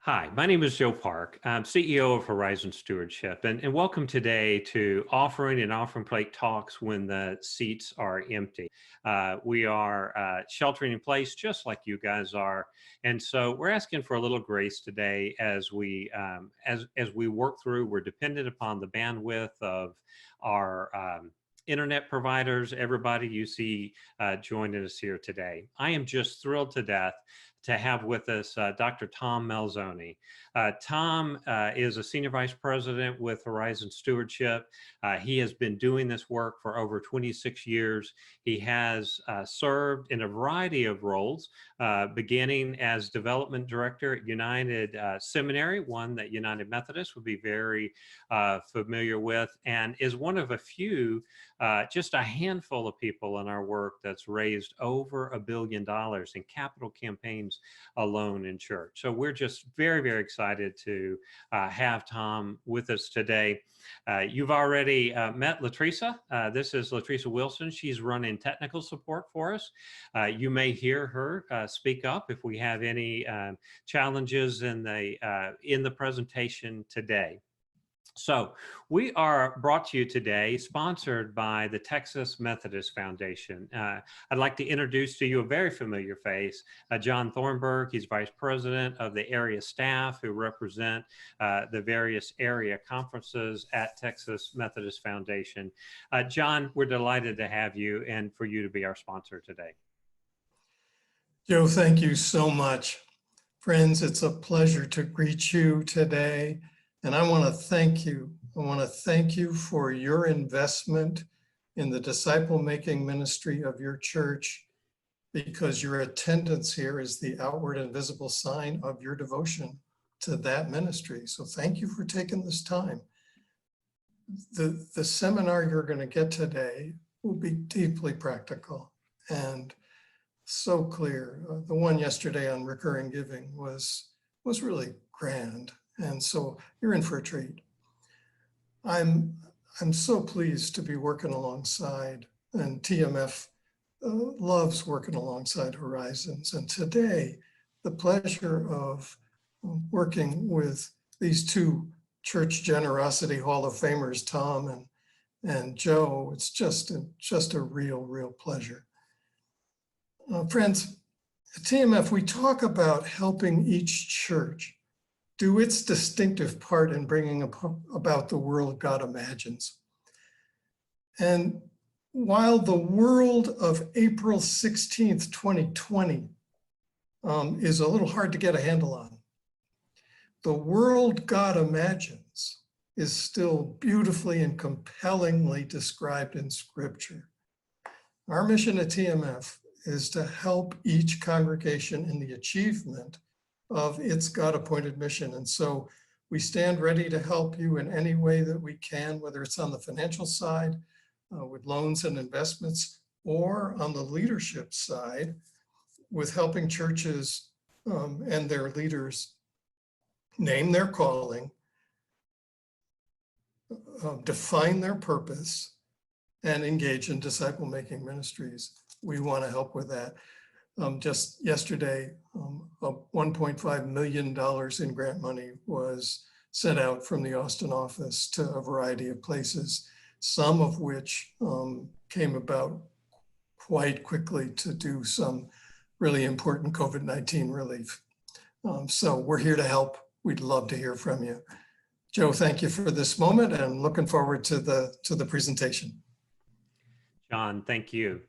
Hi, my name is Joe Park. I'm CEO of Horizon Stewardship, and welcome today to Offering and Offering Plate Talks when the seats are empty. We are sheltering in place just like you guys are, and so we're asking for a little grace today as we work through. We're dependent upon the bandwidth of our internet providers, everybody you see joining us here today. I am just thrilled to death to have with us Dr. Tom Melzoni. Tom is a Senior Vice President with Horizon Stewardship. He has been doing this work for over 26 years. He has served in a variety of roles, beginning as Development Director at United Seminary, one that United Methodist would be very familiar with, and is one of a few, just a handful of people in our work that's raised over $1 billion in capital campaigns alone in church. So we're just very, very excited to have Tom with us today. You've already met Latresa. This is Latresa Wilson. She's running technical support for us. You may hear her speak up if we have any challenges in the presentation today. So we are brought to you today, sponsored by the Texas Methodist Foundation. I'd like to introduce to you a very familiar face, John Thornburg. He's Vice President of the area staff who represent the various area conferences at Texas Methodist Foundation. John, we're delighted to have you and for you to be our sponsor today. Joe, thank you so much. Friends, it's a pleasure to greet you today. And I want to thank you. I want to thank you for your investment in the disciple-making ministry of your church, because your attendance here is the outward and visible sign of your devotion to that ministry. So thank you for taking this time. The seminar you're going to get today will be deeply practical and so clear. The one yesterday on recurring giving was really grand. And so you're in for a treat. I'm so pleased to be working alongside, and TMF loves working alongside Horizons. And today, the pleasure of working with these two Church Generosity Hall of Famers, Tom and Joe, it's just a real pleasure. Friends, at TMF, we talk about helping each church do its distinctive part in bringing about the world God imagines. And while the world of April 16th, 2020 is a little hard to get a handle on, the world God imagines is still beautifully and compellingly described in Scripture. Our mission at TMF is to help each congregation in the achievement of its God-appointed mission. And so we stand ready to help you in any way that we can, whether it's on the financial side with loans and investments, or on the leadership side with helping churches and their leaders name their calling, define their purpose, and engage in disciple-making ministries. We want to help with that. Just yesterday, $1.5 million in grant money was sent out from the Austin office to a variety of places, some of which came about quite quickly to do some really important COVID-19 relief. So we're here to help. We'd love to hear from you. Joe, thank you for this moment, and I'm looking forward to the presentation. John, thank you.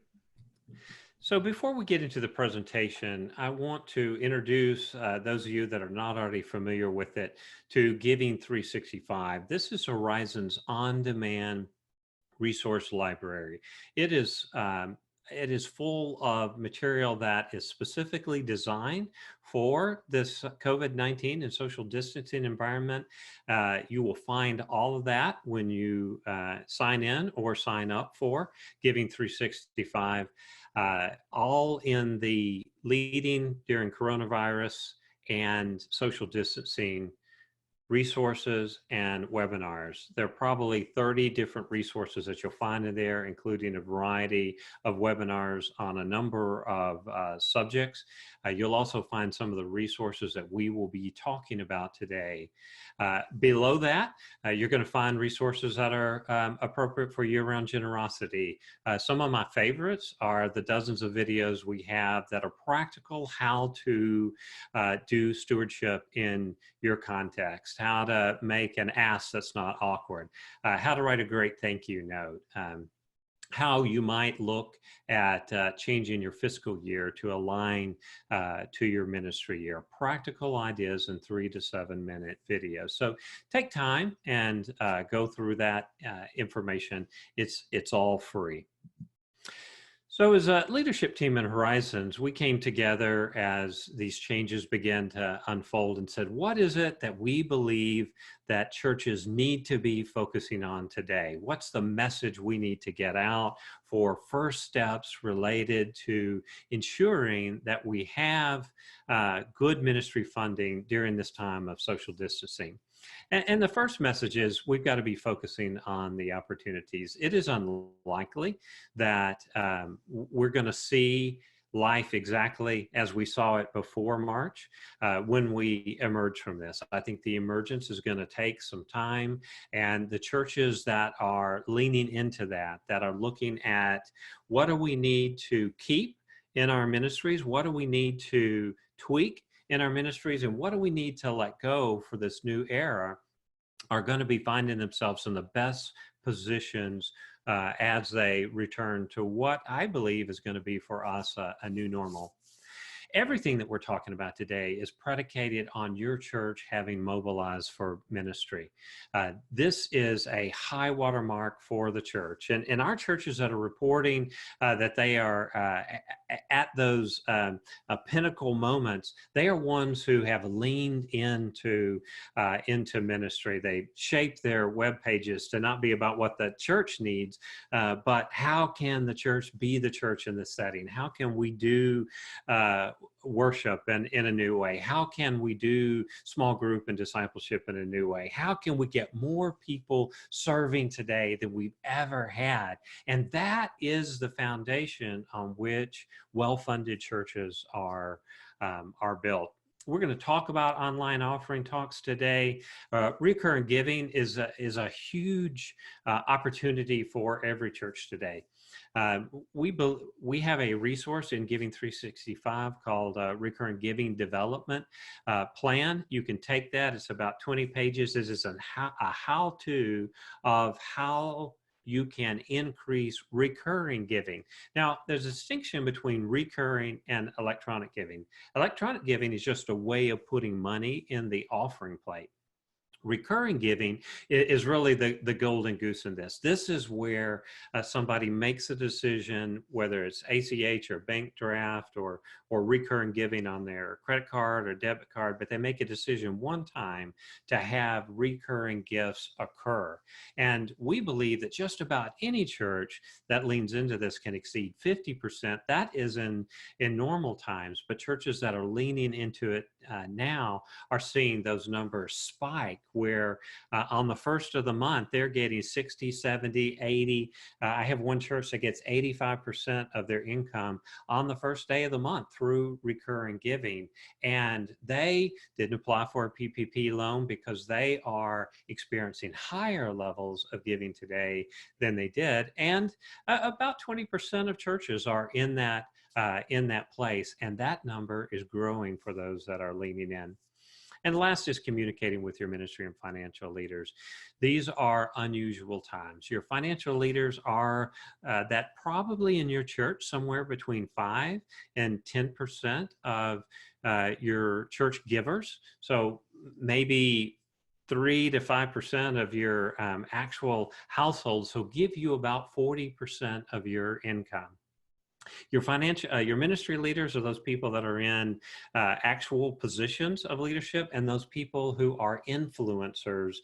So before we get into the presentation, I want to introduce those of you that are not already familiar with it to Giving 365. This is Horizon's on-demand resource library. It is full of material that is specifically designed for this COVID-19 and social distancing environment. You will find all of that when you sign in or sign up for Giving 365. All in the leading during coronavirus and social distancing resources, and webinars. There are probably 30 different resources that you'll find in there, including a variety of webinars on a number of subjects. You'll also find some of the resources that we will be talking about today. Below that, you're going to find resources that are appropriate for year-round generosity. Some of my favorites are the dozens of videos we have that are practical, how to do stewardship in your context, how to make an ask that's not awkward, how to write a great thank you note, how you might look at changing your fiscal year to align to your ministry year. Practical ideas in 3 to 7 minute videos. So take time and go through that information. It's all free. So as a leadership team in Horizons, we came together as these changes began to unfold and said, what is it that we believe that churches need to be focusing on today? What's the message we need to get out for first steps related to ensuring that we have good ministry funding during this time of social distancing? And the first message is we've got to be focusing on the opportunities. It is unlikely that we're going to see life exactly as we saw it before March when we emerge from this. I think the emergence is going to take some time, and the churches that are leaning into that are looking at what do we need to keep in our ministries, what do we need to tweak in our ministries, and what do we need to let go for this new era, are going to be finding themselves in the best positions as they return to what I believe is going to be for us a new normal. Everything that we're talking about today is predicated on your church having mobilized for ministry. This is a high water mark for the church. And our churches that are reporting that they are at those pinnacle moments, they are ones who have leaned into ministry. They shaped their web pages to not be about what the church needs, but how can the church be the church in this setting? How can we do worship in a new way? How can we do small group and discipleship in a new way? How can we get more people serving today than we've ever had? And that is the foundation on which well-funded churches are built. We're going to talk about online offering talks today. Recurring giving is a huge opportunity for every church today. We have a resource in Giving 365 called Recurring Giving Development Plan. You can take that. It's about 20 pages. This is a how-to of how you can increase recurring giving. Now, there's a distinction between recurring and electronic giving. Electronic giving is just a way of putting money in the offering plate. Recurring giving is really the golden goose in this. This is where somebody makes a decision, whether it's ACH or bank draft or recurring giving on their credit card or debit card, but they make a decision one time to have recurring gifts occur. And we believe that just about any church that leans into this can exceed 50%. That is in normal times, but churches that are leaning into it now are seeing those numbers spike, where on the first of the month, they're getting 60, 70, 80. I have one church that gets 85% of their income on the first day of the month through recurring giving. And they didn't apply for a PPP loan because they are experiencing higher levels of giving today than they did. And about 20% of churches are in that place. And that number is growing for those that are leaning in. And last is communicating with your ministry and financial leaders. These are unusual times. Your financial leaders are that probably in your church somewhere between 5 and 10% of your church givers. So maybe 3 to 5% of your actual households. So give you about 40% of your income. Your ministry leaders are those people that are in actual positions of leadership, and those people who are influencers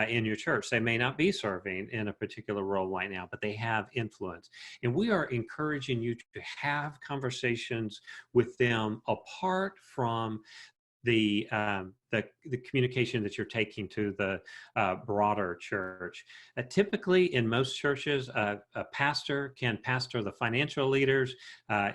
in your church. They may not be serving in a particular role right now, but they have influence. And we are encouraging you to have conversations with them apart from the communication that you're taking to the broader church. Typically, in most churches, a pastor can pastor the financial leaders.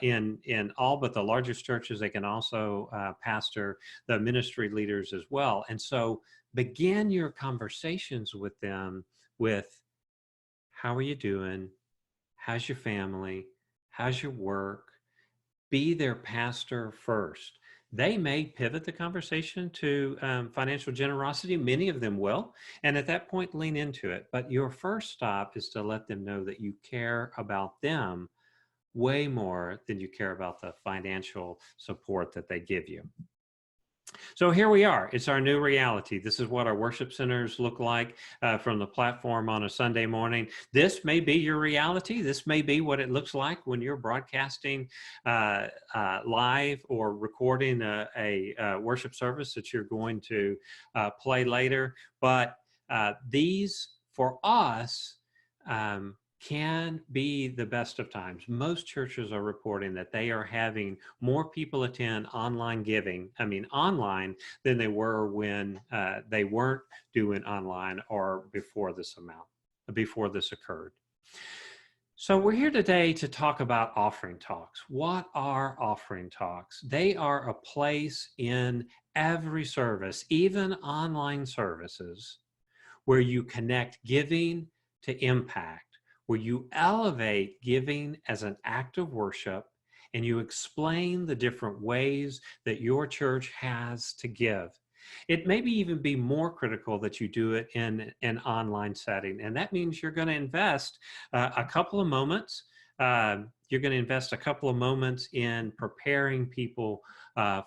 In all but the largest churches, they can also pastor the ministry leaders as well. And so, begin your conversations with them with, "How are you doing? How's your family? How's your work?" Be their pastor first. They may pivot the conversation to financial generosity. Many of them will. And at that point, lean into it. But your first stop is to let them know that you care about them way more than you care about the financial support that they give you. So here we are. It's our new reality. This is what our worship centers look like from the platform on a Sunday morning. This may be your reality. This may be what it looks like when you're broadcasting live or recording a worship service that you're going to play later. But these, for us, can be the best of times. Most churches are reporting that they are having more people attend online than they were when they weren't doing online or before this occurred. So we're here today to talk about offering talks. What are offering talks? They are a place in every service, even online services, where you connect giving to impact, where you elevate giving as an act of worship, and you explain the different ways that your church has to give. It may even be more critical that you do it in an online setting, and that means you're going to invest a couple of moments. You're going to invest a couple of moments in preparing people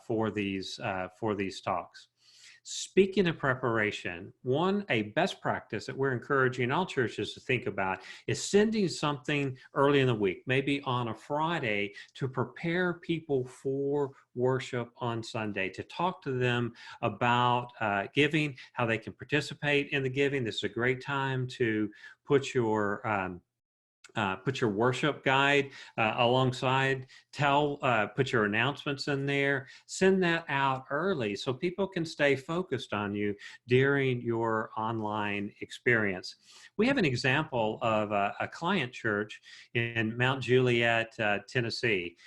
for these talks. Speaking of preparation, a best practice that we're encouraging all churches to think about is sending something early in the week, maybe on a Friday, to prepare people for worship on Sunday, to talk to them about giving, how they can participate in the giving. This is a great time to put your worship guide alongside, put your announcements in there, send that out early so people can stay focused on you during your online experience. We have an example of a client church in Mount Juliet, Tennessee,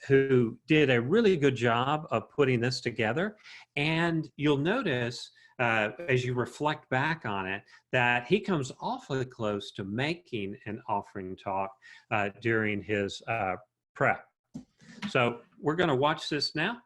who did a really good job of putting this together. And you'll notice as you reflect back on it, that he comes awfully close to making an offering talk during his prep. So we're going to watch this now.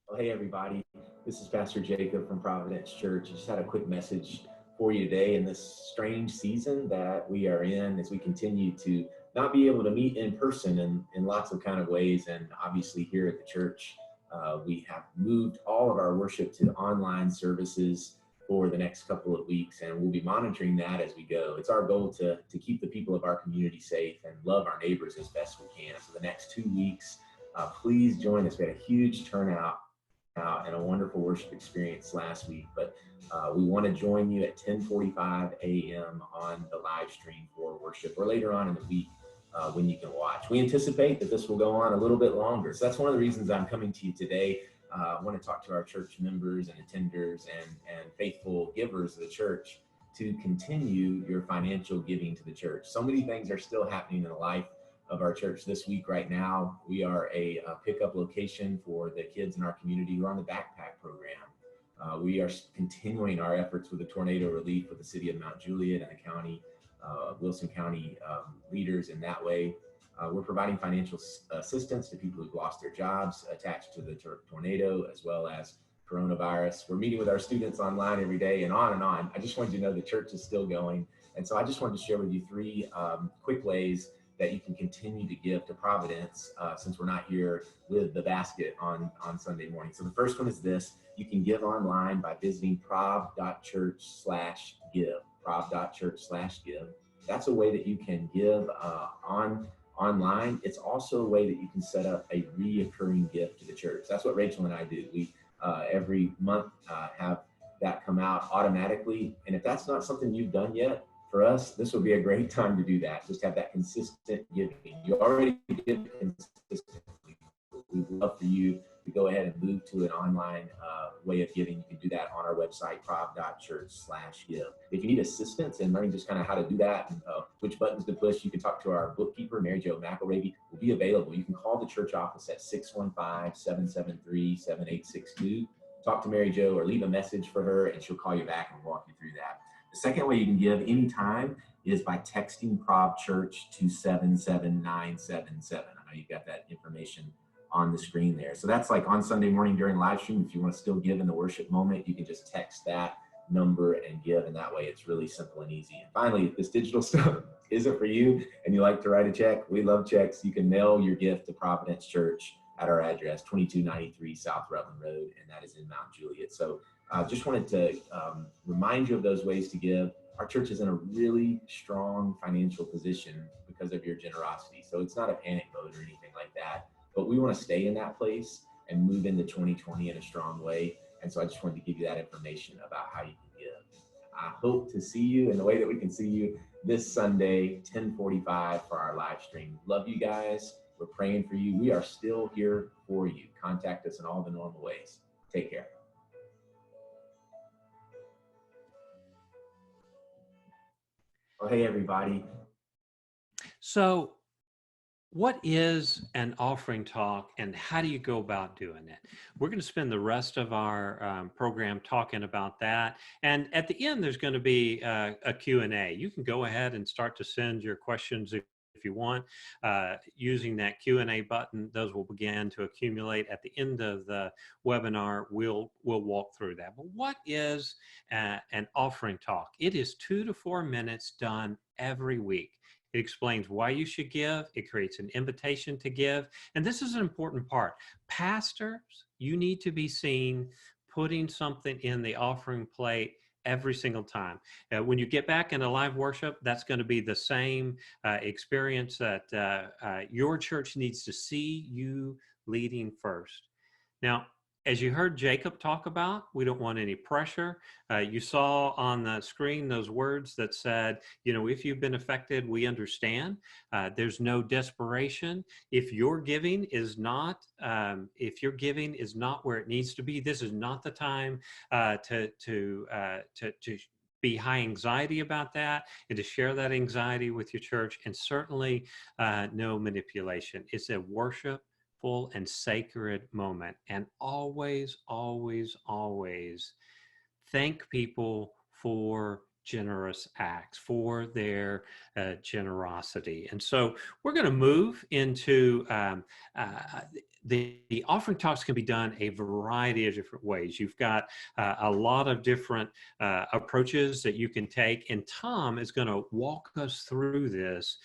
Well, hey, everybody. This is Pastor Jacob from Providence Church. I just had a quick message for you today in this strange season that we are in as we continue to not be able to meet in person in lots of kind of ways. And obviously here at the church, we have moved all of our worship to online services for the next couple of weeks, and we'll be monitoring that as we go. It's our goal to keep the people of our community safe and love our neighbors as best we can. So the next 2 weeks, please join us. We had a huge turnout and a wonderful worship experience last week, but we want to join you at 10:45 a.m. on the live stream for worship, or later on in the week when you can watch. We anticipate that this will go on a little bit longer. So that's one of the reasons I'm coming to you today. I want to talk to our church members and attenders and faithful givers of the church to continue your financial giving to the church. So many things are still happening in the life of our church this week. Right now, we are a pickup location for the kids in our community who are on the backpack program. We are continuing our efforts with the tornado relief with the city of Mount Juliet and the county, Wilson County leaders in that way. We're providing financial assistance to people who've lost their jobs attached to the tornado, as well as coronavirus. We're meeting with our students online every day, and on and on. I just wanted you to know the church is still going. And so I just wanted to share with you 3 quick ways that you can continue to give to Providence since we're not here with the basket on Sunday morning. So the first one is this: you can give online by visiting prov.church/give. prov.church/give. That's a way that you can give online. It's also a way that you can set up a reoccurring gift to the church. That's what Rachel and I do. We every month have that come out automatically. And if that's not something you've done yet, for us, this would be a great time to do that. Just have that consistent giving. You already give consistently. We'd love for for you to go ahead and move to an online way of giving, you can do that on our website, prov.church/give. If you need assistance in learning just kind of how to do that and which buttons to push, you can talk to our bookkeeper, Mary Jo McElravy, will be available. You can call the church office at 615-773-7862. Talk to Mary Jo or leave a message for her, and she'll call you back and walk you through that. The second way you can give anytime is by texting Prov Church to 77977. I know you've got that information on the screen there. So that's like on Sunday morning during live stream. If you want to still give in the worship moment, you can just text that number and give, and that way it's really simple and easy. And finally, if this digital stuff isn't for you and you like to write a check, we love checks. You can mail your gift to Providence Church at our address, 2293 South Rutland Road, and that is in Mount Juliet. So just wanted to remind you of those ways to give. Our church is in a really strong financial position because of your generosity. So it's not a panic mode or anything like that, but we want to stay in that place and move into 2020 in a strong way. And so I just wanted to give you that information about how you can give. I hope to see you in the way that we can see you this Sunday, 10:45 for our live stream. Love you guys. We're praying for you. We are still here for you. Contact us in all the normal ways. Take care. Oh, hey, everybody. So what is an offering talk and how do you go about doing it? We're going to spend the rest of our program talking about that. And at the end, there's going to be a Q&A. You can go ahead and start to send your questions if you want. Using that Q&A button, those will begin to accumulate. At the end of the webinar, we'll walk through that. But what is an offering talk? It is 2 to 4 minutes done every week. It explains why you should give. It creates an invitation to give. And this is an important part. Pastors, you need to be seen putting something in the offering plate every single time. When you get back into live worship, that's going to be the same experience that your church needs to see you leading first. Now, as you heard Jacob talk about, we don't want any pressure. You saw on the screen those words that said, you know, if you've been affected, we understand. There's no desperation. If your giving is not where it needs to be, this is not the time to be high anxiety about that and to share that anxiety with your church, and certainly no manipulation. It's a worship and sacred moment. And always, always, always thank people for generous acts, for their generosity. And so we're going to move into the offering talks can be done a variety of different ways. You've got a lot of different approaches that you can take. And Tom is going to walk us through this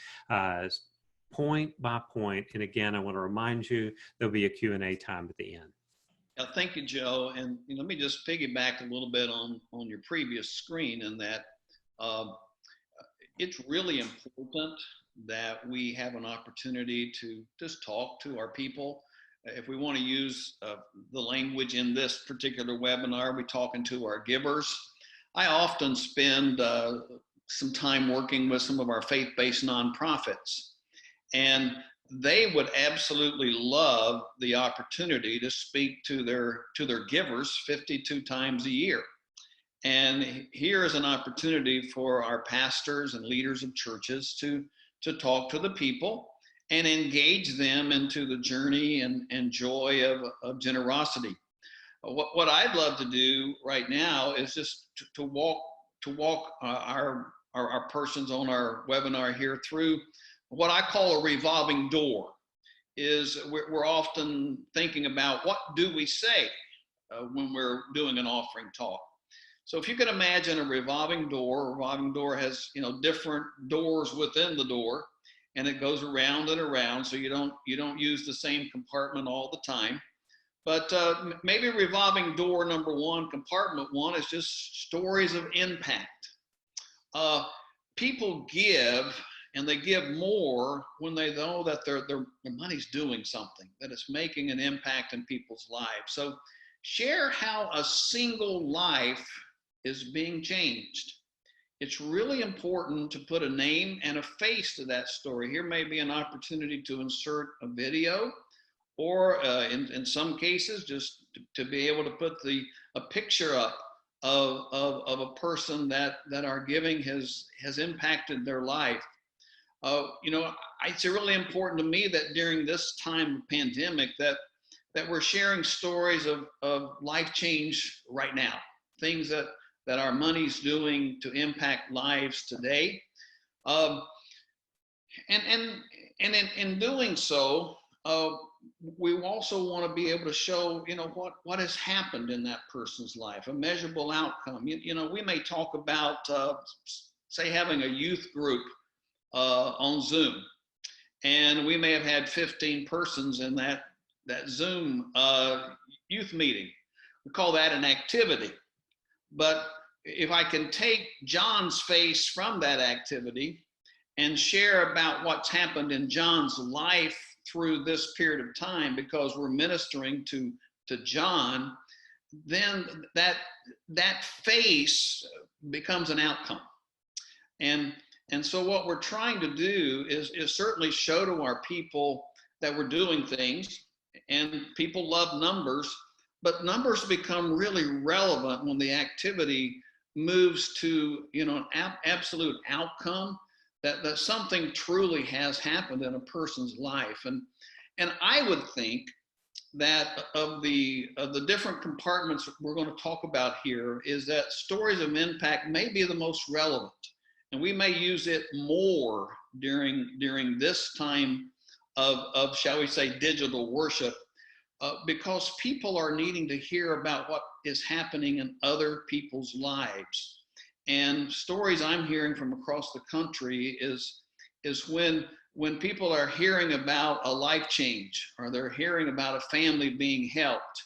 point by point. And again, I want to remind you, there'll be a Q&A time at the end. Yeah, thank you, Joe. And let me just piggyback a little bit on your previous screen, in that it's really important that we have an opportunity to just talk to our people. If we want to use the language in this particular webinar, we're talking to our givers. I often spend some time working with some of our faith-based nonprofits. And they would absolutely love the opportunity to speak to their givers 52 times a year. And here is an opportunity for our pastors and leaders of churches to talk to the people and engage them into the journey and joy of generosity. What I'd love to do right now is just to walk our persons on our webinar here through what I call a revolving door. Is we're often thinking about, what do we say when we're doing an offering talk? So if you can imagine a revolving door has, you know, different doors within the door, and it goes around and around, so you don't use the same compartment all the time. But maybe revolving door number one, compartment one, is just stories of impact. People give, and they give more when they know that their money's doing something, that it's making an impact in people's lives. So share how a single life is being changed. It's really important to put a name and a face to that story. Here may be an opportunity to insert a video or in some cases, just to be able to put a picture up of a person that our giving has impacted their life. It's really important to me that during this time of pandemic that we're sharing stories of life change right now, things that our money's doing to impact lives today. And in doing so, we also want to be able to show, what has happened in that person's life, a measurable outcome. We may talk about, say, having a youth group on Zoom, and we may have had 15 persons in that Zoom youth meeting. We call that an activity. But if I can take John's face from that activity and share about what's happened in John's life through this period of time, because we're ministering to John, then that face becomes an outcome. And so what we're trying to do is certainly show to our people that we're doing things, and people love numbers, but numbers become really relevant when the activity moves to an absolute outcome, that something truly has happened in a person's life. And I would think that of the different compartments we're going to talk about here, is that stories of impact may be the most relevant, and we may use it more during this time of shall we say digital worship, because people are needing to hear about what is happening in other people's lives. And stories I'm hearing from across the country is when people are hearing about a life change, or they're hearing about a family being helped.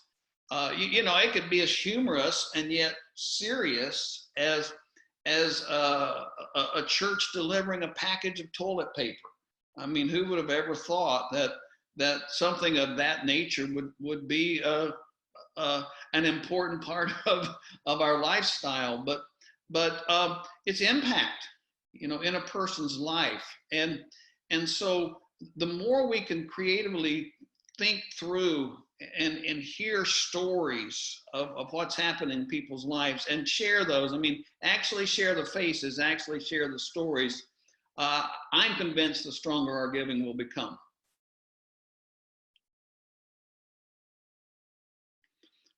It could be as humorous and yet serious as a church delivering a package of toilet paper. I mean, who would have ever thought that something of that nature would be an important part of our lifestyle, but its impact, in a person's life. And so the more we can creatively think through and hear stories of what's happened in people's lives and share those, actually share the faces, actually share the stories, I'm convinced the stronger our giving will become.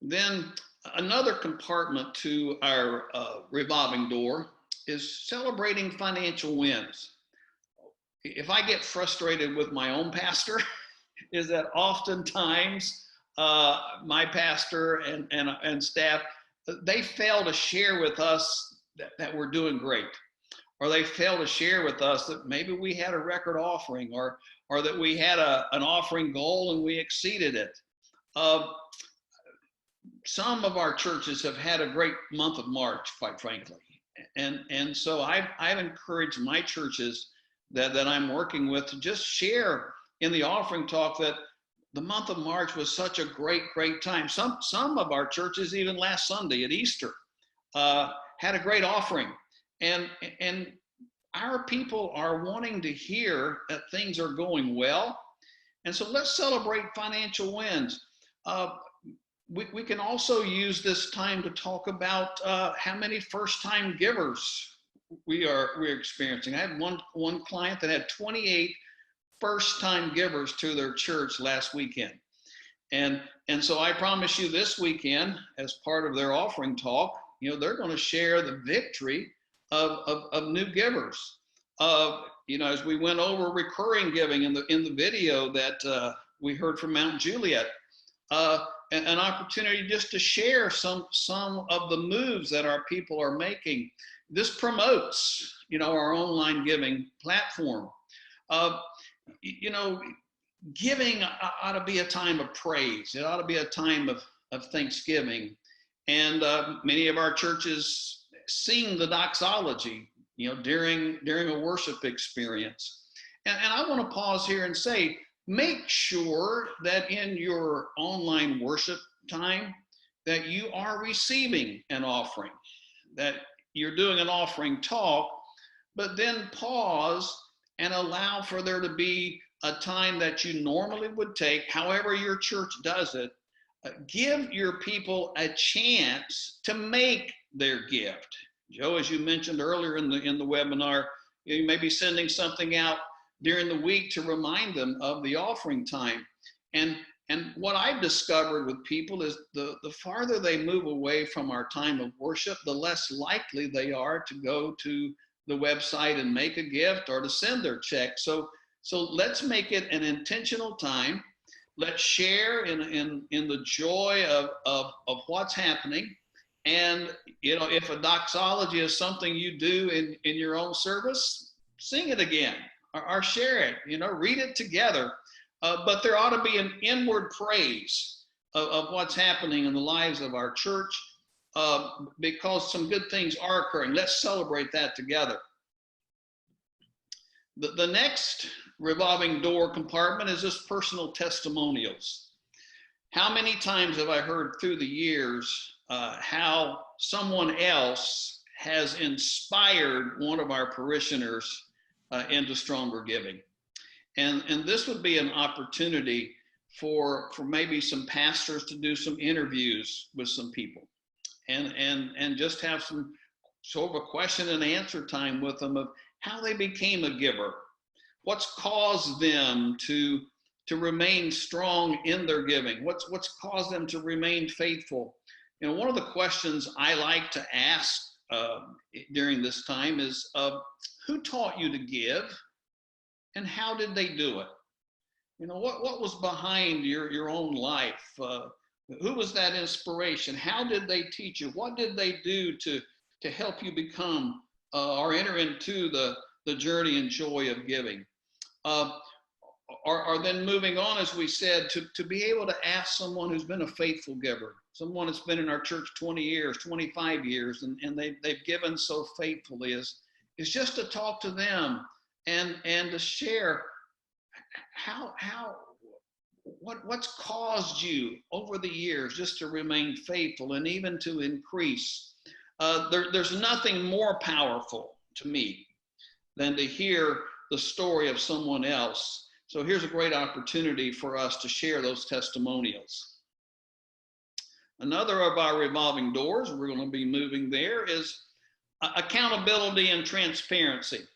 Then another compartment to our revolving door is celebrating financial wins. If I get frustrated with my own pastor, is that oftentimes my pastor and staff, they fail to share with us that we're doing great, or they fail to share with us that maybe we had a record offering, or that we had an offering goal and we exceeded it. Some of our churches have had a great month of March, quite frankly. And so I've encouraged my churches that I'm working with to just share in the offering talk that the month of March was such a great time. Some of our churches, even last Sunday at Easter, had a great offering. And our people are wanting to hear that things are going well. And so let's celebrate financial wins. We can also use this time to talk about how many first-time givers we're experiencing. I had one client that had 28 first-time givers to their church last weekend. And so I promise you this weekend, as part of their offering talk, they're going to share the victory of new givers. As we went over recurring giving in the video that we heard from Mount Juliet, an opportunity just to share some of the moves that our people are making. This promotes, our online giving platform. Giving ought to be a time of praise. It ought to be a time of thanksgiving. And many of our churches sing the doxology, during a worship experience. And I want to pause here and say, make sure that in your online worship time that you are receiving an offering, that you're doing an offering talk, but then pause and allow for there to be a time that you normally would take, however your church does it. Give your people a chance to make their gift. Joe, as you mentioned earlier in the webinar, you may be sending something out during the week to remind them of the offering time. And what I've discovered with people is the farther they move away from our time of worship, the less likely they are to go to the website and make a gift or to send their check. So let's make it an intentional time. Let's share in the joy of what's happening. And, you know, if a doxology is something you do in your own service, sing it again or share it, you know, read it together. But there ought to be an inward praise of what's happening in the lives of our church because some good things are occurring. Let's celebrate that together. The next revolving door compartment is just personal testimonials. How many times have I heard through the years how someone else has inspired one of our parishioners into stronger giving? And this would be an opportunity for maybe some pastors to do some interviews with some people and just have some sort of a question and answer time with them of how they became a giver. What's caused them to remain strong in their giving? What's caused them to remain faithful? You know, one of the questions I like to ask during this time is, who taught you to give and how did they do it? You know, what was behind your own life? Who was that inspiration? How did they teach you? What did they do to help you become or enter into the journey and joy of giving? Or then moving on, as we said, to be able to ask someone who's been a faithful giver, someone that's been in our church 20 years, 25 years, and they've given so faithfully, is just to talk to them and to share what's caused you over the years just to remain faithful and even to increase. There's nothing more powerful to me than to hear the story of someone else. So here's a great opportunity for us to share those testimonials. Another of our revolving doors, we're going to be moving there, is accountability and transparency.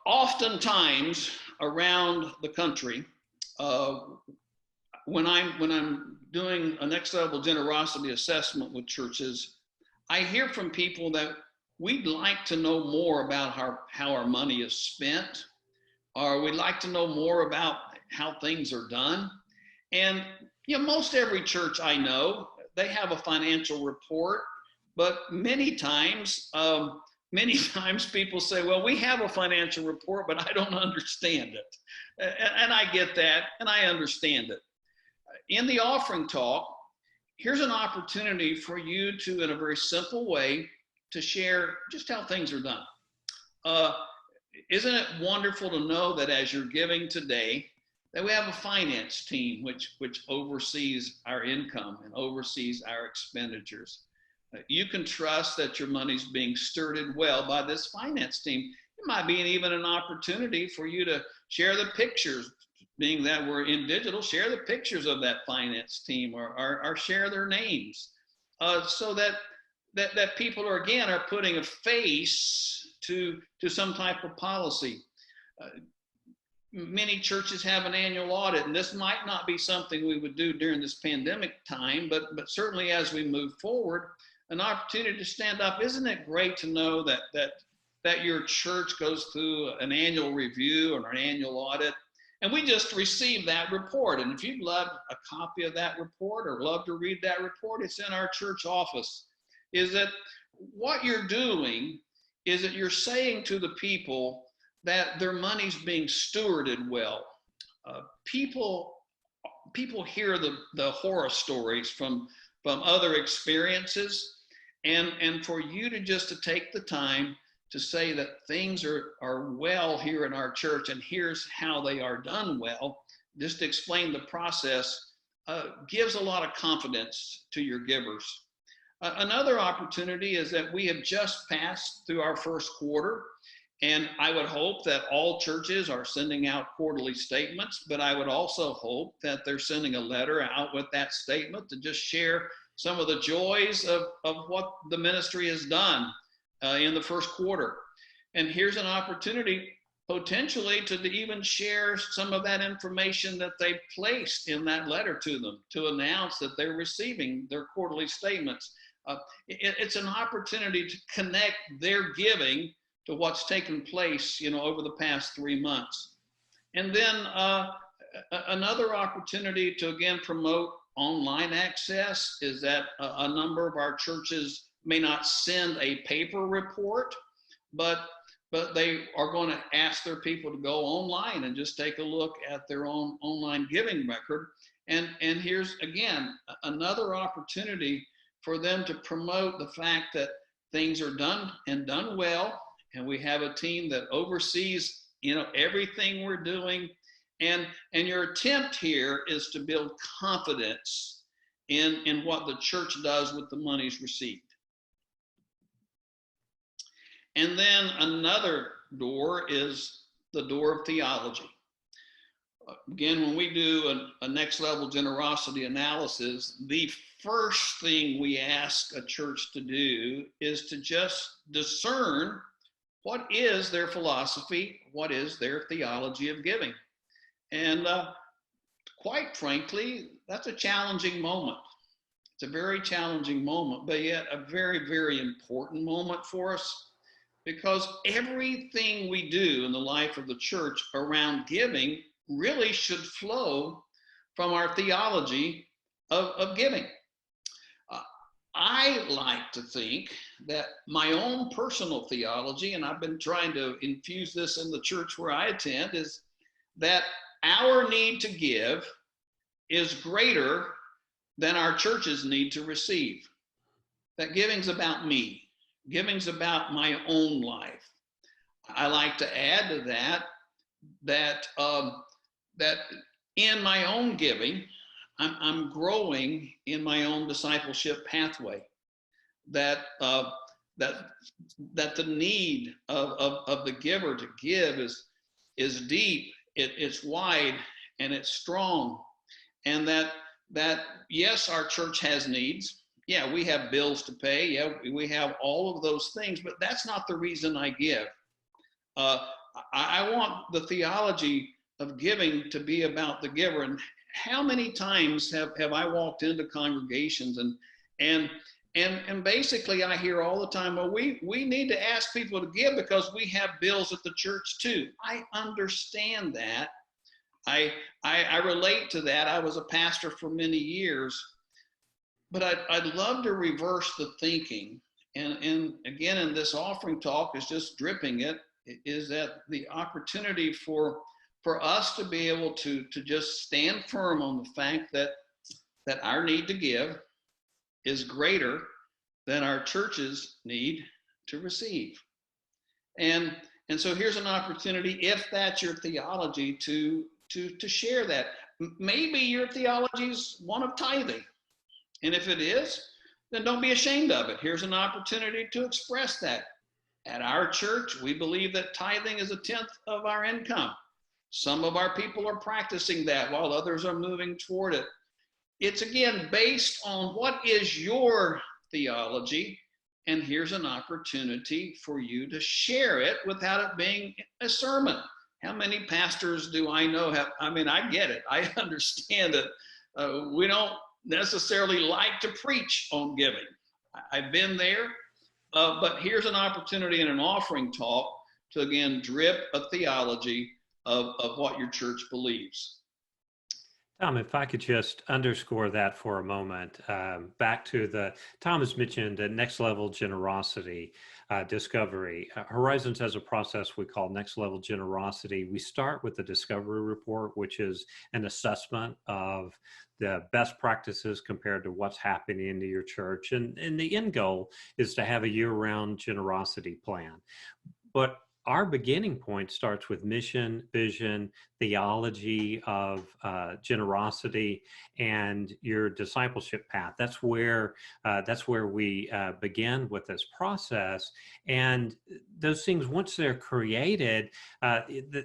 Oftentimes around the country, when I'm doing a next level generosity assessment with churches, I hear from people that we'd like to know more about how our money is spent, or we'd like to know more about how things are done. And you know, most every church I know, they have a financial report, but many times people say, well, we have a financial report, but I don't understand it. And I get that, and I understand it. In the offering talk, here's an opportunity for you to, in a very simple way, to share just how things are done. Isn't it wonderful to know that as you're giving today, that we have a finance team which oversees our income and oversees our expenditures? You can trust that your money's being stewarded well by this finance team. It might be even an opportunity for you to share the pictures, being that we're in digital, share the pictures of that finance team or share their names so that people are putting a face to some type of policy. Many churches have an annual audit, and this might not be something we would do during this pandemic time, but certainly as we move forward, an opportunity to stand up. Isn't it great to know that your church goes through an annual review or an annual audit? And we just received that report. And if you'd love a copy of that report or love to read that report, it's in our church office. Is that what you're doing is that you're saying to the people that their money's being stewarded well. People hear the horror stories from other experiences, and for you to take the time to say that things are well here in our church and here's how they are done well, just to explain the process, gives a lot of confidence to your givers. Another opportunity is that we have just passed through our first quarter, And I would hope that all churches are sending out quarterly statements, but I would also hope that they're sending a letter out with that statement to just share some of the joys of what the ministry has done in the first quarter. And here's an opportunity potentially to even share some of that information that they placed in that letter to them, to announce that they're receiving their quarterly statements. It's an opportunity to connect their giving to what's taken place, over the past 3 months. And then another opportunity to again promote online access is that a number of our churches may not send a paper report, but they are going to ask their people to go online and just take a look at their own online giving record. And here's again another opportunity for them to promote the fact that things are done and done well, and we have a team that oversees everything we're doing. And your attempt here is to build confidence in what the church does with the monies received. And then another door is the door of theology. Again, when we do a next level generosity analysis, the first thing we ask a church to do is to just discern what is their philosophy, what is their theology of giving. And quite frankly, that's a challenging moment. It's a very challenging moment, but yet a very, very important moment for us, because everything we do in the life of the church around giving really should flow from our theology of giving. I like to think that my own personal theology, and I've been trying to infuse this in the church where I attend, is that our need to give is greater than our church's need to receive. That giving's about me. Giving's about my own life. I like to add to that in my own giving, I'm growing in my own discipleship pathway. That the need of the giver to give is deep, it's wide, and it's strong. And that yes, our church has needs. Yeah, we have bills to pay. Yeah, we have all of those things, but that's not the reason I give. I want the theology of giving to be about the giver. And how many times have I walked into congregations and basically I hear all the time, well, we need to ask people to give because we have bills at the church too. I understand that. I relate to that. I was a pastor for many years. But I'd love to reverse the thinking. And again, in this offering talk is just dripping it, is that the opportunity for us to be able to just stand firm on the fact that our need to give is greater than our church's need to receive. And so here's an opportunity, if that's your theology, to share that. Maybe your theology is one of tithing. And if it is, then don't be ashamed of it. Here's an opportunity to express that. At our church, we believe that tithing is 1/10 of our income. Some of our people are practicing that while others are moving toward it. It's again based on what is your theology, and here's an opportunity for you to share it without it being a sermon. How many pastors do I know have, I get it. I understand it. We don't necessarily like to preach on giving. I've been there, but here's an opportunity in an offering talk to again drip a theology of what your church believes. Tom, if I could just underscore that for a moment, back to Tom has mentioned the next level generosity discovery. Horizons has a process we call next level generosity. We start with the discovery report, which is an assessment of the best practices compared to what's happening in your church. And the end goal is to have a year-round generosity plan. But our beginning point starts with mission, vision, theology of generosity, and your discipleship path. That's where we begin with this process. And those things, once they're created,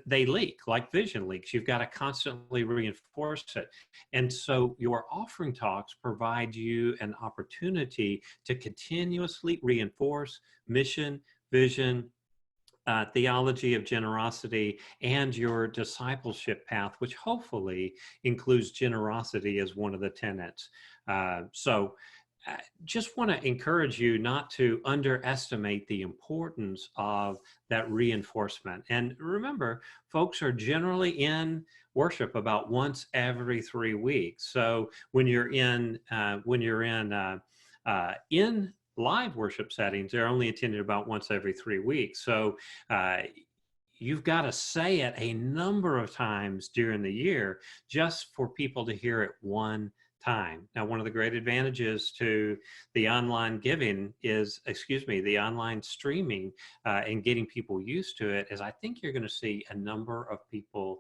they leak like vision leaks. You've got to constantly reinforce it. And so your offering talks provide you an opportunity to continuously reinforce mission, vision, theology of generosity, and your discipleship path, which hopefully includes generosity as one of the tenets. Just want to encourage you not to underestimate the importance of that reinforcement. And remember, folks are generally in worship about once every 3 weeks. So when you're in live worship settings, they're only attended about once every 3 weeks. So you've got to say it a number of times during the year just for people to hear it one time. Now, one of the great advantages to the online giving is, the online streaming and getting people used to it is I think you're going to see a number of people,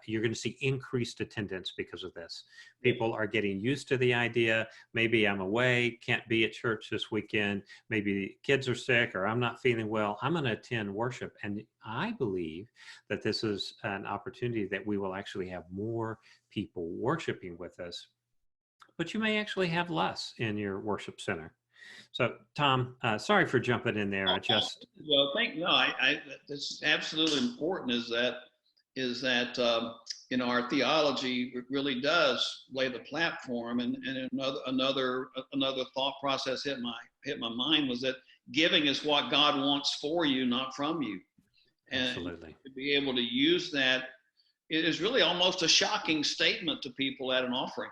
you're going to see increased attendance because of this. People are getting used to the idea. Maybe I'm away, can't be at church this weekend. Maybe kids are sick or I'm not feeling well. I'm going to attend worship. And I believe that this is an opportunity that we will actually have more people worshiping with us, but you may actually have less in your worship center. So, Tom, sorry for jumping in there. That's absolutely important. Our theology really does lay the platform, and another thought process hit my mind was that giving is what God wants for you, not from you. And absolutely. To be able to use that, it is really almost a shocking statement to people at an offering.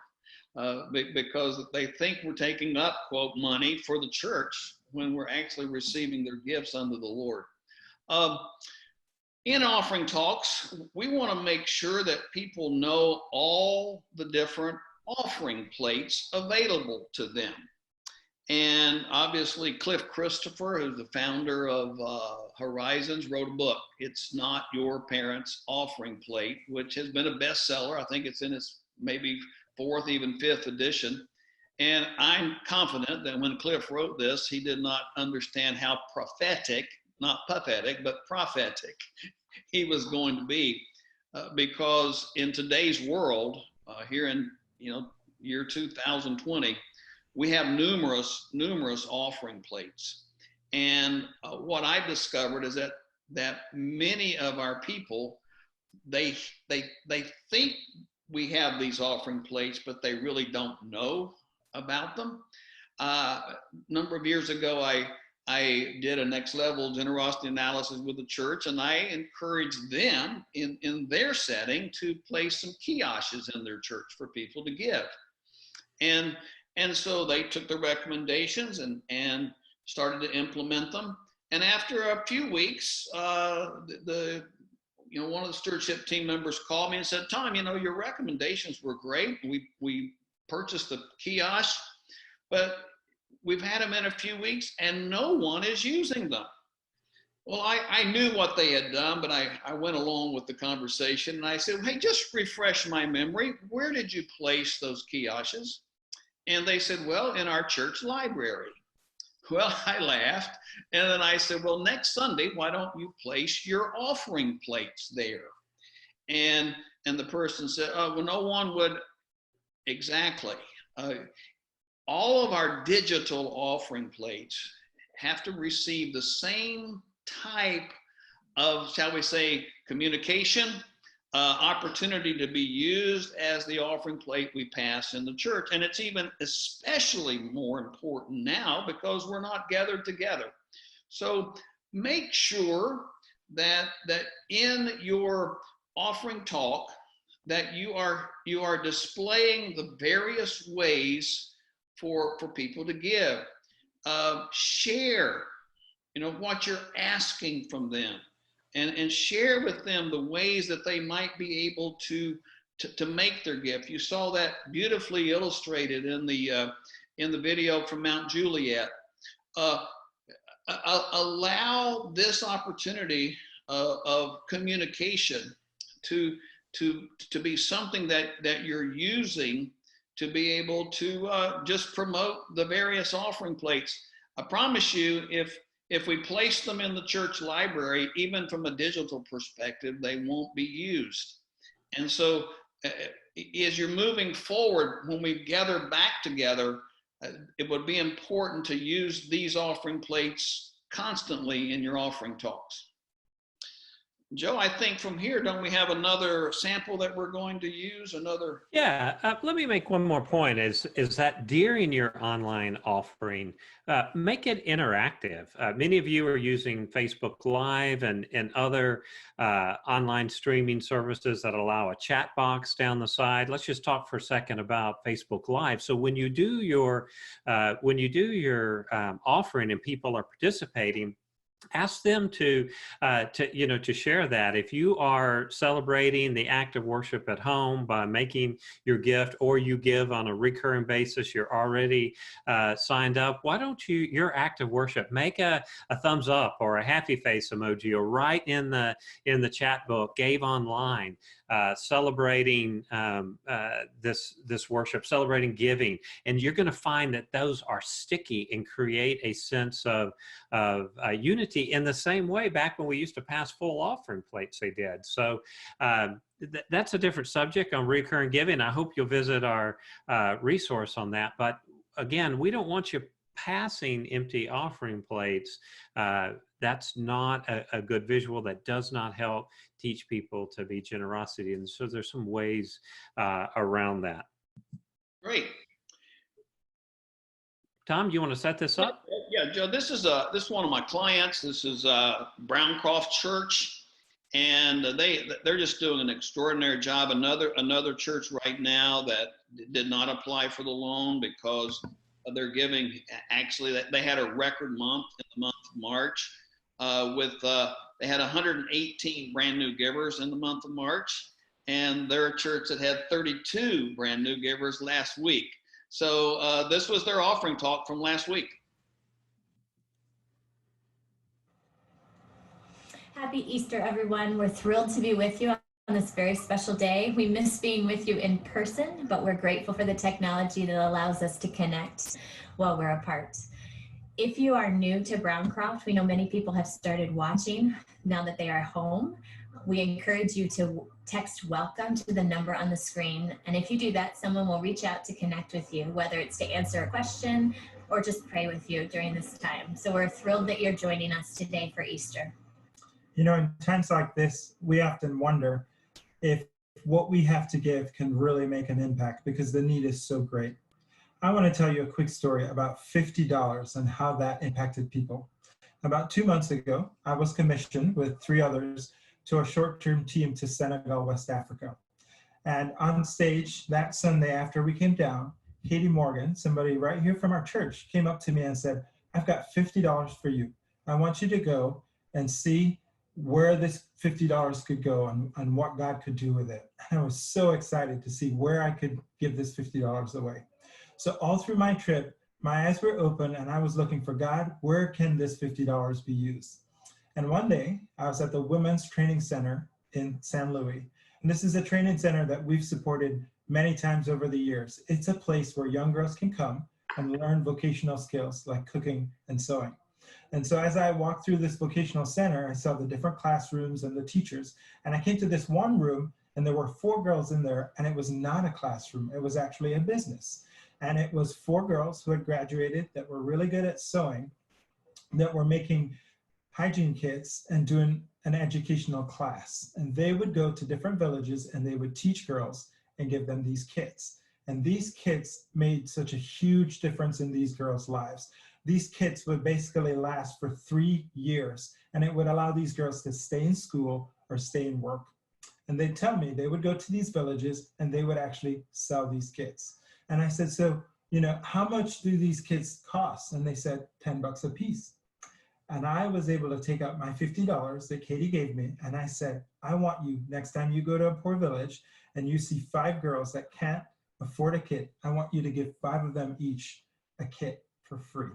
Because they think we're taking up, quote, money for the church when we're actually receiving their gifts unto the Lord. In offering talks, we want to make sure that people know all the different offering plates available to them. And obviously, Cliff Christopher, who's the founder of Horizons, wrote a book, It's Not Your Parents' Offering Plate, which has been a bestseller. I think it's in its maybe 4th, even 5th edition. And I'm confident that when Cliff wrote this, he did not understand how prophetic, not pathetic, but prophetic he was going to be. Because in today's world, here in year 2020, we have numerous offering plates. And what I discovered is that many of our people, they think we have these offering plates, but they really don't know about them. A number of years ago, I did a next level generosity analysis with the church, and I encouraged them in their setting to place some kiosks in their church for people to give. And so they took the recommendations and started to implement them. And after a few weeks, one of the stewardship team members called me and said, Tom, your recommendations were great. We purchased the kiosk, but we've had them in a few weeks and no one is using them. Well, I knew what they had done, but I went along with the conversation and I said, hey, just refresh my memory. Where did you place those kiosks? And they said, well, in our church library. Well, I laughed. And then I said, well, next Sunday, why don't you place your offering plates there? And the person said, oh, well, no one would. Exactly. All of our digital offering plates have to receive the same type of, shall we say, communication, opportunity to be used as the offering plate we pass in the church. And it's even especially more important now because we're not gathered together. So make sure that in your offering talk that you are displaying the various ways for people to give. Share, what you're asking from them. And share with them the ways that they might be able to make their gift. You saw that beautifully illustrated in the video from Mount Juliet. allow this opportunity of communication to be something that you're using to be able to just promote the various offering plates. I promise you, if we place them in the church library, even from a digital perspective, they won't be used. And so as you're moving forward, when we gather back together, it would be important to use these offering plates constantly in your offering talks. Joe, I think from here, don't we have another sample that we're going to use? Yeah, let me make one more point is that during your online offering, make it interactive. Many of you are using Facebook Live and other online streaming services that allow a chat box down the side. Let's just talk for a second about Facebook Live. So when you do your offering and people are participating, ask them to share that. If you are celebrating the act of worship at home by making your gift, or you give on a recurring basis, you're already signed up. Why don't your act of worship, make a thumbs up or a happy face emoji, or write in the chat book, gave online, celebrating this worship, celebrating giving, and you're going to find that those are sticky and create a sense of unity in the same way back when we used to pass full offering plates they did. So that's a different subject on recurring giving. I hope you'll visit our resource on that. But again, we don't want you passing empty offering plates. That's not a good visual. That does not help teach people to be generosity. And so there's some ways around that. Great. Tom, you want to set this up? Yeah, Joe, this is one of my clients. This is Browncroft Church, and they're just doing an extraordinary job. Another church right now that did not apply for the loan because of their giving. Actually, they had a record month in the month of March. They had 118 brand new givers in the month of March, and they're a church that had 32 brand new givers last week. So this was their offering talk from last week. Happy Easter, everyone. We're thrilled to be with you on this very special day. We miss being with you in person, but we're grateful for the technology that allows us to connect while we're apart. If you are new to Browncroft, we know many people have started watching now that they are home. We encourage you to text welcome to the number on the screen. And if you do that, someone will reach out to connect with you, whether it's to answer a question or just pray with you during this time. So we're thrilled that you're joining us today for Easter. You know, in times like this, we often wonder if what we have to give can really make an impact because the need is so great. I want to tell you a quick story about $50 and how that impacted people. About 2 months ago, I was commissioned with 3 others to a short-term team to Senegal, West Africa. And on stage that Sunday after we came down, Katie Morgan, somebody right here from our church, came up to me and said, "I've got $50 for you. I want you to go and see where this $50 could go and what God could do with it." And I was so excited to see where I could give this $50 away. So all through my trip, my eyes were open and I was looking for, God, where can this $50 be used? And one day I was at the Women's Training Center in San Luis. And this is a training center that we've supported many times over the years. It's a place where young girls can come and learn vocational skills like cooking and sewing. And so as I walked through this vocational center, I saw the different classrooms and the teachers. And I came to this one room and there were 4 girls in there, and it was not a classroom. It was actually a business. And it was 4 girls who had graduated that were really good at sewing, that were making hygiene kits and doing an educational class. And they would go to different villages and they would teach girls and give them these kits. And these kits made such a huge difference in these girls' lives. These kits would basically last for 3 years, and it would allow these girls to stay in school or stay in work. And they'd tell me they would go to these villages and they would actually sell these kits. And I said, so, you know, how much do these kits cost? And they said $10 a piece. And I was able to take out my $50 that Katie gave me. And I said, I want you, next time you go to a poor village and you see 5 girls that can't afford a kit, I want you to give 5 of them each a kit for free.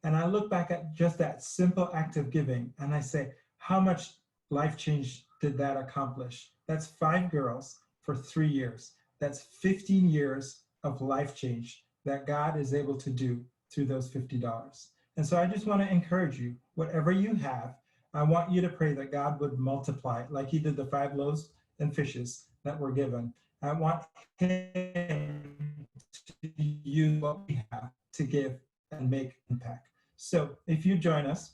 And I look back at just that simple act of giving and I say, how much life change did that accomplish? That's 5 girls for 3 years. That's 15 years of life change that God is able to do through those $50. And so I just want to encourage you, whatever you have, I want you to pray that God would multiply it like he did the 5 loaves and fishes that were given. I want him to use what we have to give and make impact. So if you join us,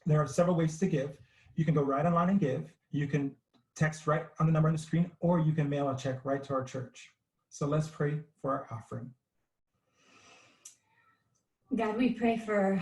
there are several ways to give. You can go right online and give. You can text right on the number on the screen, or you can mail a check right to our church. So let's pray for our offering. God, we pray for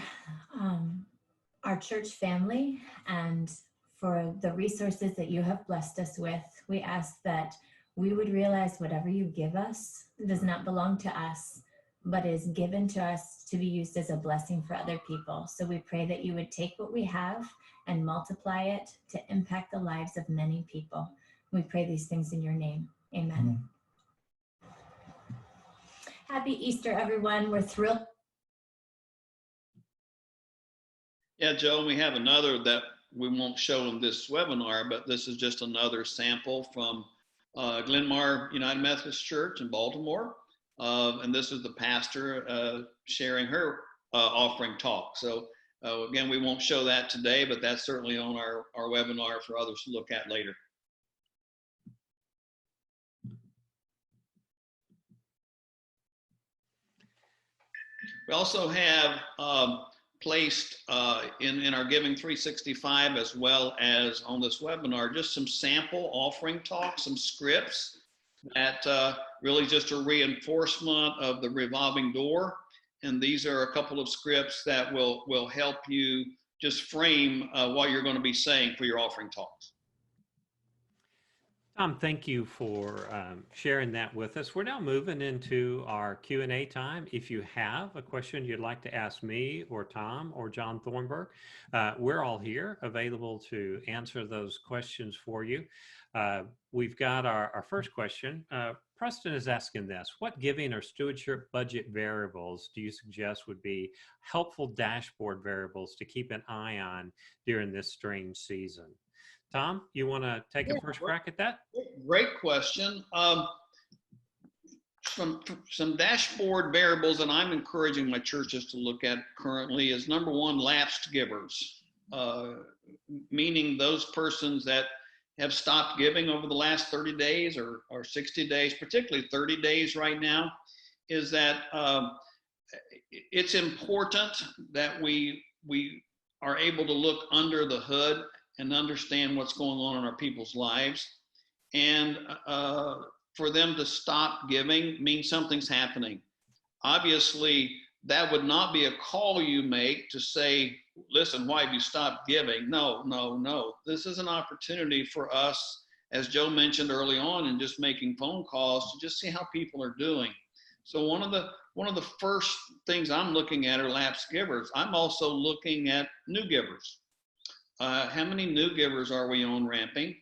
our church family and for the resources that you have blessed us with. We ask that we would realize whatever you give us does not belong to us, but is given to us to be used as a blessing for other people. So we pray that you would take what we have and multiply it to impact the lives of many people. We pray these things in your name. Amen. Happy Easter, everyone. We're thrilled. Yeah, Joe, we have another that we won't show in this webinar, but this is just another sample from Glenmar United Methodist Church in Baltimore. And this is the pastor sharing her offering talk. So again, we won't show that today, but that's certainly on our webinar for others to look at later. We also have placed in our Giving 365, as well as on this webinar, just some sample offering talks, some scripts that really just a reinforcement of the revolving door. And these are a couple of scripts that will help you just frame what you're going to be saying for your offering talks. Tom, thank you for sharing that with us. We're now moving into our Q&A time. If you have a question you'd like to ask me or Tom or John Thornburg, we're all here available to answer those questions for you. We've got our first question. Preston is asking this: what giving or stewardship budget variables do you suggest would be helpful dashboard variables to keep an eye on during this strange season? Tom, you want to take a first crack at that? Great question. Some dashboard variables that I'm encouraging my churches to look at currently is, number one, lapsed givers, meaning those persons that have stopped giving over the last 30 days or 60 days, particularly 30 days right now, is that it's important that we are able to look under the hood and understand what's going on in our people's lives. And for them to stop giving means something's happening. Obviously, that would not be a call you make to say, listen, why have you stopped giving? No. This is an opportunity for us, as Joe mentioned early on, in just making phone calls to just see how people are doing. So one of the first things I'm looking at are lapsed givers. I'm also looking at new givers. How many new givers are we on ramping?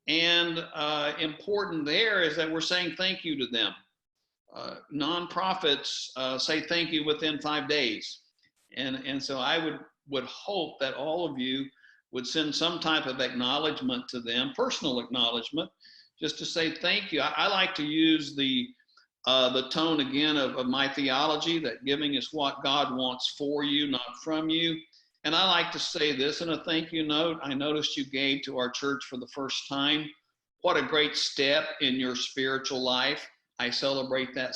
And important there is that we're saying thank you to them. Nonprofits say thank you within 5 days. And so I would hope that all of you would send some type of acknowledgement to them, personal acknowledgement, just to say thank you. I like to use the tone again of my theology, that giving is what God wants for you, not from you. And I like to say this in a thank you note. I noticed you gave to our church for the first time. What a great step in your spiritual life. I celebrate that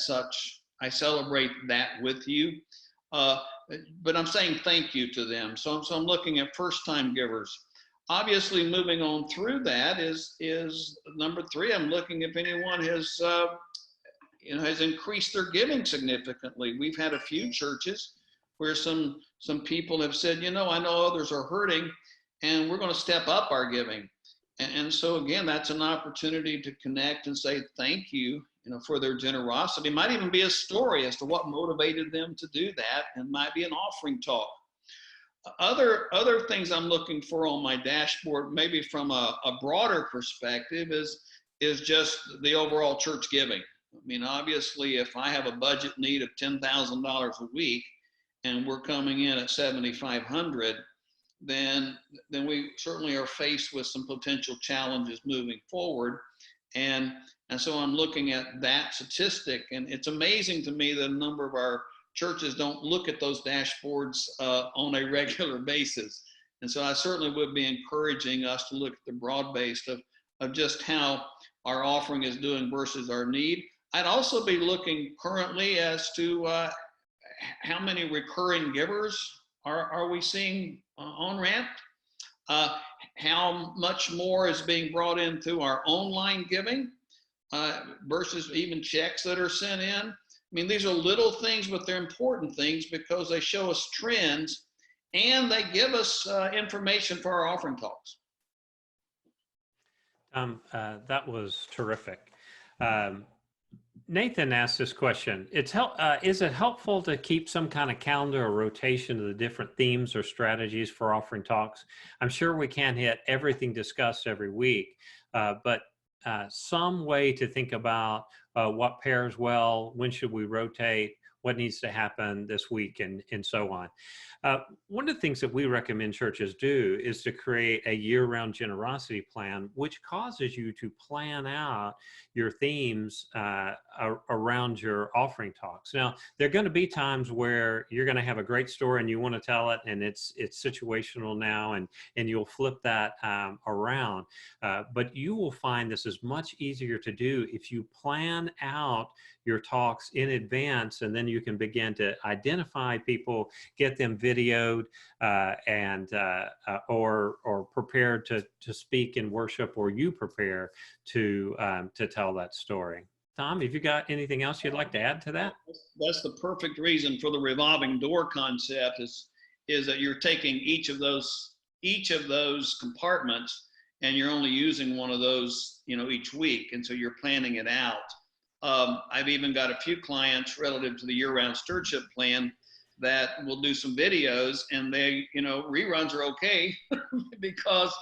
with you. But I'm saying thank you to them. So I'm looking at first-time givers. Obviously, moving on through that is number 3. I'm looking if anyone has increased their giving significantly. We've had a few churches where some people have said, I know others are hurting, and we're going to step up our giving. And so again, that's an opportunity to connect and say thank you, for their generosity. It might even be a story as to what motivated them to do that, and might be an offering talk. Other things I'm looking for on my dashboard, maybe from a broader perspective, is just the overall church giving. I mean, obviously, if I have a budget need of $10,000 a week, and we're coming in at 7,500, then we certainly are faced with some potential challenges moving forward. And so I'm looking at that statistic, and it's amazing to me that a number of our churches don't look at those dashboards on a regular basis. And so I certainly would be encouraging us to look at the broad base of just how our offering is doing versus our need. I'd also be looking currently as to how many recurring givers are we seeing on ramp? How much more is being brought in through our online giving versus even checks that are sent in? I mean, these are little things, but they're important things because they show us trends and they give us information for our offering talks. That was terrific. Nathan asked this question. Is it helpful to keep some kind of calendar or rotation of the different themes or strategies for offering talks? I'm sure we can't hit everything discussed every week, but some way to think about what pairs well, when should we rotate, what needs to happen this week, and so on. One of the things that we recommend churches do is to create a year-round generosity plan, which causes you to plan out your themes around your offering talks. Now, there are going to be times where you're going to have a great story and you want to tell it, and it's situational now, and you'll flip that around. But you will find this is much easier to do if you plan out your talks in advance, and then you can begin to identify people, get them videoed, or prepared to speak in worship, or you prepare to tell that story. Tom, have you got anything else you'd like to add to that? That's the perfect reason for the revolving door concept is that you're taking each of those compartments and you're only using one of those, each week. And so you're planning it out. I've even got a few clients relative to the year-round stewardship plan that will do some videos, and they, reruns are okay because,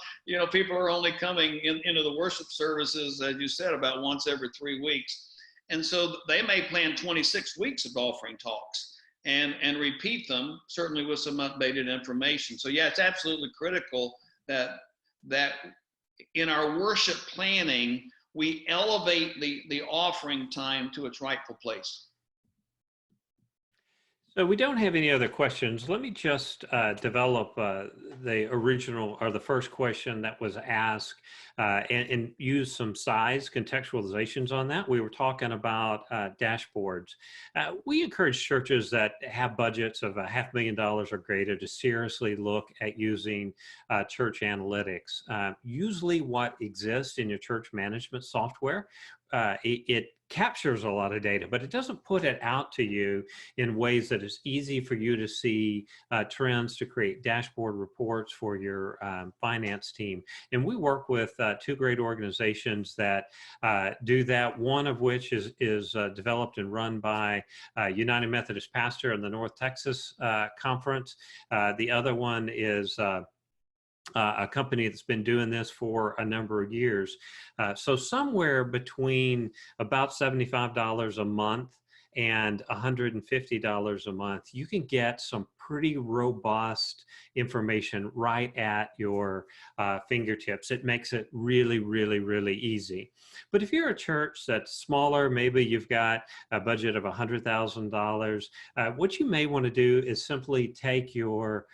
people are only coming into the worship services, as you said, about once every 3 weeks. And so they may plan 26 weeks of offering talks and repeat them, certainly with some updated information. So yeah, it's absolutely critical that in our worship planning, we elevate the offering time to its rightful place. So we don't have any other questions. Let me just develop the original or the first question that was asked and use some size contextualizations on that. We were talking about dashboards. We encourage churches that have budgets of $500,000 or greater to seriously look at using church analytics. Usually what exists in your church management software, it captures a lot of data, but it doesn't put it out to you in ways that is easy for you to see trends, to create dashboard reports for your finance team. And we work with two great organizations that do that, one of which is developed and run by United Methodist Pastor in the North Texas Conference. The other one is a company that's been doing this for a number of years. So somewhere between about $75 a month and $150 a month, you can get some pretty robust information right at your fingertips. It makes it really, really, really easy. But if you're a church that's smaller, maybe you've got a budget of $100,000, what you may want to do is simply take your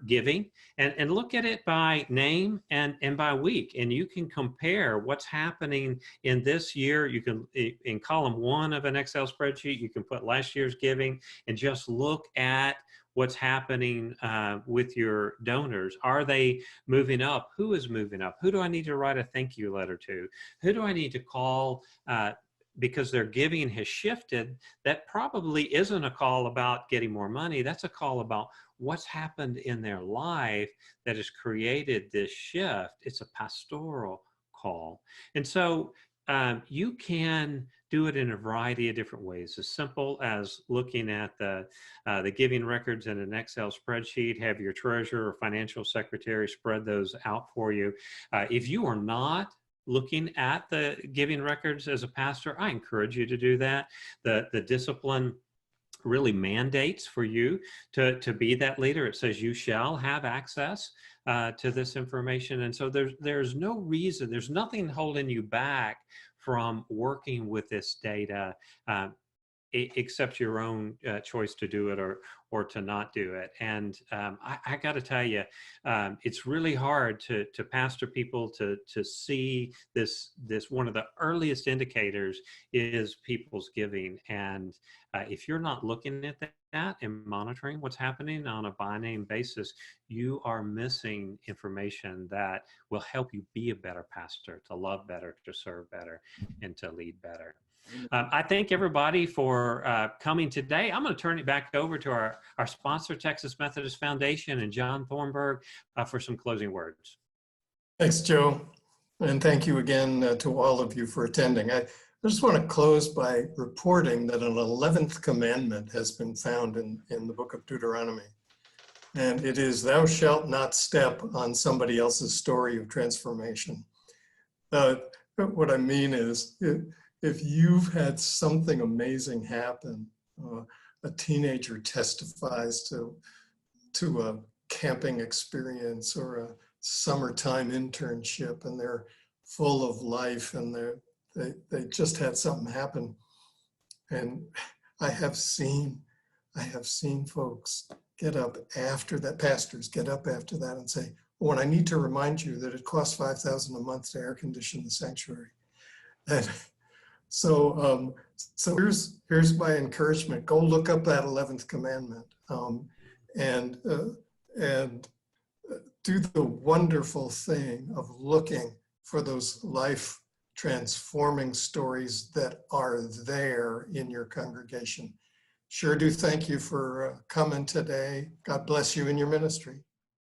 giving and look at it by name and by week, and you can compare what's happening in this year. You can, in column 1 of an Excel spreadsheet, you can put last year's giving and just look at what's happening with your donors. Are they moving up? Who is moving up? Who do I need to write a thank you letter to? Who do I need to call because their giving has shifted? That probably isn't a call about getting more money. That's a call about what's happened in their life that has created this shift. It's a pastoral call. And so you can do it in a variety of different ways, as simple as looking at the giving records in an Excel spreadsheet, have your treasurer or financial secretary spread those out for you. If you are not looking at the giving records as a pastor, I encourage you to do that. The discipline really mandates for you to be that leader. It says you shall have access to this information. And so there's no reason, there's nothing holding you back from working with this data, except your own choice to do it or to not do it. And I got to tell you, it's really hard to pastor people to see this one of the earliest indicators is people's giving. And if you're not looking at that and monitoring what's happening on a by name basis, you are missing information that will help you be a better pastor, to love better, to serve better, and to lead better. I thank everybody for coming today. I'm going to turn it back over to our sponsor, Texas Methodist Foundation, and John Thornburg for some closing words. Thanks, Joe. And thank you again to all of you for attending. I just want to close by reporting that an 11th commandment has been found in the book of Deuteronomy. And it is, thou shalt not step on somebody else's story of transformation. What I mean is, if you've had something amazing happen, a teenager testifies to a camping experience or a summertime internship, and they're full of life, and they just had something happen. And I have seen folks get up after that, pastors get up after that and say, "Oh, and I need to remind you that it costs $5,000 a month to air condition the sanctuary." And so here's my encouragement: go look up that 11th commandment, and do the wonderful thing of looking for those life transforming stories that are there in your congregation. Sure do thank you for coming today. God bless you in your ministry.